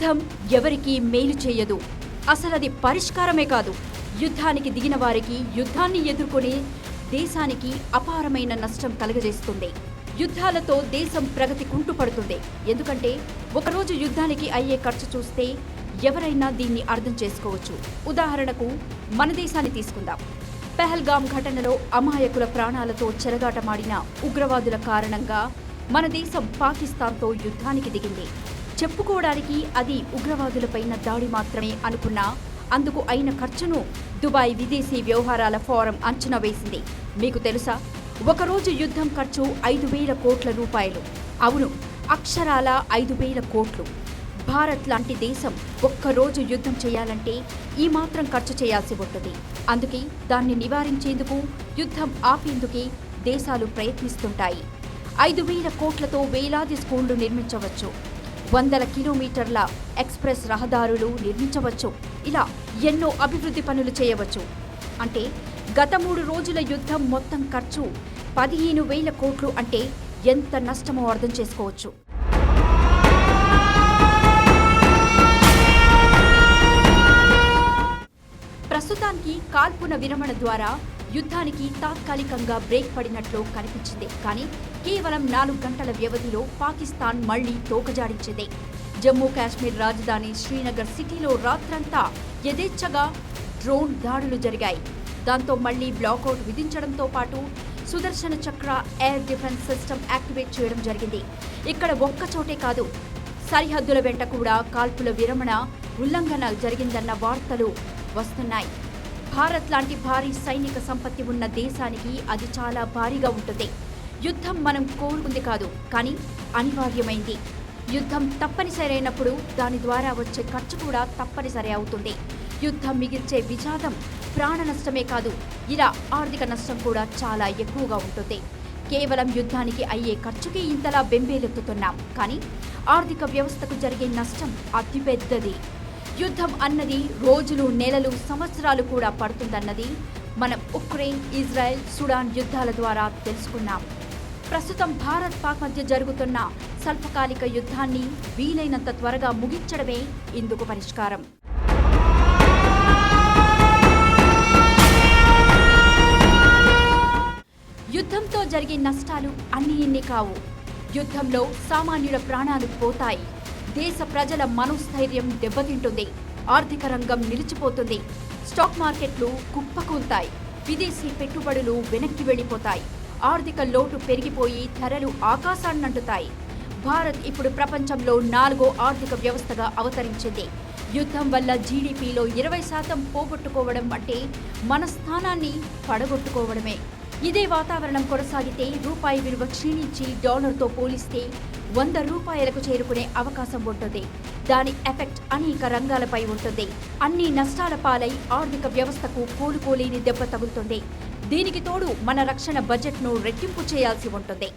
యుద్ధం ఎవరికీ మేలు చేయదు. అసలది పరిష్కారమే కాదు. యుద్ధానికి దిగిన వారికి యుద్ధాన్ని ఎదుర్కొనే దేశానికి అపారమైన నష్టం కలుగజేస్తుంది. యుద్ధాలతో దేశం ప్రగతి కుంటుపడుతుంది. ఎందుకంటే ఒకరోజు యుద్ధానికి అయ్యే ఖర్చు చూస్తే ఎవరైనా దీన్ని అర్థం చేసుకోవచ్చు. ఉదాహరణకు మన దేశాన్ని తీసుకుందాం. పెహల్గాం ఘటనలో అమాయకుల ప్రాణాలతో చెలగాటమాడిన ఉగ్రవాదుల కారణంగా మన దేశం పాకిస్తాన్తో యుద్ధానికి దిగింది. చెప్పుకోవడానికి అది ఉగ్రవాదులపైన దాడి మాత్రమే అనుకున్నా అందుకు అయిన ఖర్చును దుబాయ్ విదేశీ వ్యవహారాల ఫోరం అంచనా వేసింది. మీకు తెలుసా, ఒకరోజు యుద్ధం ఖర్చు 5,000 కోట్ల రూపాయలు. అవును, అక్షరాల 5,000 కోట్లు. భారత్ లాంటి దేశం ఒక్కరోజు యుద్ధం చేయాలంటే ఈ మాత్రం ఖర్చు చేయాల్సి ఉంటుంది. అందుకే దాన్ని నివారించేందుకు, యుద్ధం ఆపేందుకే దేశాలు ప్రయత్నిస్తుంటాయి. 5,000 కోట్లతో వేలాది స్కూళ్లు నిర్మించవచ్చు, 100 కిలోమీటర్ల ఎక్స్ప్రెస్ రహదారులు నిర్మించవచ్చు. ఇలా ఎన్నో అభివృద్ధి పనులు చేయవచ్చు. అంటే గత 3 రోజుల యుద్ధం మొత్తం ఖర్చు 15,000 కోట్లు అంటే ఎంత నష్టమో అర్థం చేసుకోవచ్చు. ప్రస్తుతానికి కాల్పుల విరమణ ద్వారా యుద్ధానికి తాత్కాలికంగా బ్రేక్ పడినట్లు కనిపించింది. కానీ కేవలం 4 గంటల వ్యవధిలో పాకిస్తాన్ మళ్లీ తోకజాడించింది. జమ్మూ కాశ్మీర్ రాజధాని శ్రీనగర్ సిటీలో రాత్రంతా యథేచ్ఛగా డ్రోన్ దాడులు జరిగాయి. దాంతో మళ్లీ బ్లాకౌట్ విధించడంతో పాటు సుదర్శన చక్ర ఎయిర్ డిఫెన్స్ సిస్టమ్ యాక్టివేట్ చేయడం జరిగింది. ఇక్కడ ఒక్కచోటే కాదు, సరిహద్దుల వెంట కూడా కాల్పుల విరమణ ఉల్లంఘన జరిగిందన్న వార్తలు వస్తున్నాయి. భారత్ లాంటి భారీ సైనిక సంపత్తి ఉన్న దేశానికి అది చాలా భారీగా ఉంటుంది. యుద్ధం మనం కోరుకుంది కాదు, కానీ అనివార్యమైంది. యుద్ధం తప్పనిసరైనప్పుడు దాని ద్వారా వచ్చే ఖర్చు కూడా తప్పనిసరి అవుతుంది. యుద్ధం మిగిల్చే విషాదం ప్రాణ నష్టమే కాదు, ఇలా ఆర్థిక నష్టం కూడా చాలా ఎక్కువగా ఉంటుంది. కేవలం యుద్ధానికి అయ్యే ఖర్చుకి ఇంతలా బెంబేలెత్తుతున్నాం, కానీ ఆర్థిక వ్యవస్థకు జరిగే నష్టం అతిపెద్దది. యుద్ధం అన్నది రోజులు, నెలలు, సంవత్సరాలు కూడా పడుతుందన్నది మనం ఉక్రెయిన్, ఇజ్రాయెల్, సుడాన్ యుద్ధాల ద్వారా తెలుసుకున్నాం. ప్రస్తుతం భారత్ పాక్ మధ్య జరుగుతున్న స్వల్పకాలిక యుద్ధాన్ని వీలైనంత త్వరగా ముగించడమే ఇందుకు పరిష్కారం. యుద్ధంతో జరిగే నష్టాలు ఇన్ని కావు. యుద్ధంలో సామాన్యుల ప్రాణాలు పోతాయి, దేశ ప్రజల మనోస్థైర్యం దెబ్బతింటుంది, ఆర్థిక రంగం నిలిచిపోతుంది, స్టాక్ మార్కెట్లు కుప్పకూల్తాయి, విదేశీ పెట్టుబడులు వెనక్కి వెళ్లిపోతాయి, ఆర్థిక లోటు పెరిగిపోయి ధరలు ఆకాశాన్నంటుతాయి. భారత్ ఇప్పుడు ప్రపంచంలో 4వ ఆర్థిక వ్యవస్థగా అవతరించింది. యుద్ధం వల్ల జీడీపీలో 20% పోగొట్టుకోవడం అంటే మన స్థానాన్ని పడగొట్టుకోవడమే. ఇదే వాతావరణం కొనసాగితే రూపాయి విలువ క్షీణించి డాలర్తో పోలిస్తే 100 రూపాయలకు చేరుకునే అవకాశం ఉంటుంది. దాని ఎఫెక్ట్ అనేక రంగాలపై ఉంటుంది. అన్ని నష్టాల పాలై ఆర్థిక వ్యవస్థకు కోలుకోలేని దెబ్బ తగులుతుంది. దీనికి తోడు మన రక్షణ బడ్జెట్ను రెట్టింపు చేయాల్సి ఉంటుంది.